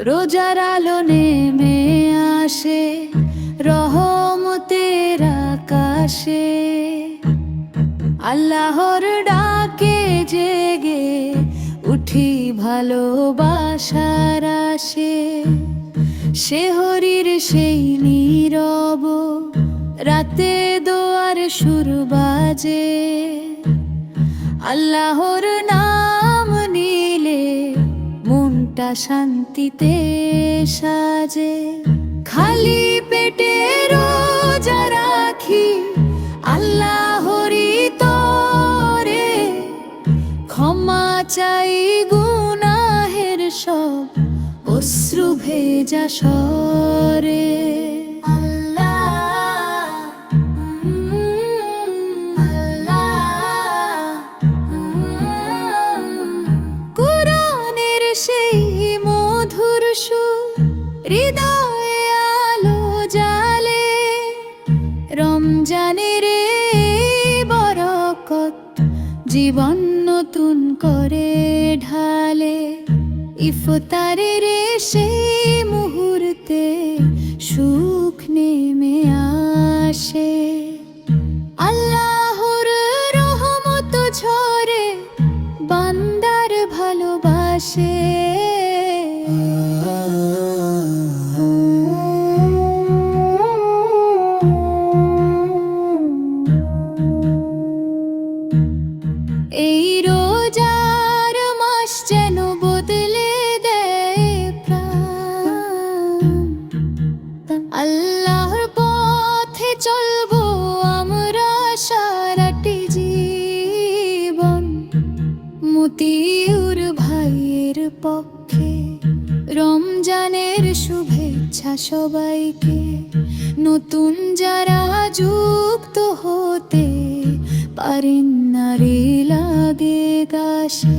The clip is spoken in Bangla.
রোজার আলো নেমে আসে রহমতের আকাশে, আল্লাহর ডাকে জেগে উঠি ভালোবাসার আসে। শেহরির সেই নীরব রাতে দোয়ার সুর বাজে, আল্লাহর নাম নিলে মনটা শান্তিতে সাজে। খালি পেটে রোজা রাখি আল্লাহরই তরে, ক্ষমা চাই গুনাহের সব অশ্রু ভেজা স্বরে। কুরআনের সেই মধুর সুর হৃদয়ে আলো জ্বালে, রমজানের বরকত জীবন নতুন করে ঢালে। ইফতারের সেই মুহূর্তে সুখ নেমে আসে, আল্লাহর রহমত ঝরে বান্দার ভালোবাসে। এই রোজার মাস যেন বদলে দেয় প্রাণ, আল্লাহর পথে চলবো আমরা সারাটি জীবন। মতিউর ভাইয়ের পক্ষে রমজানের শুভেচ্ছা সবাইকে, নতুন যারা যুক্ত হতে পারেন না রে লাগে গাছে।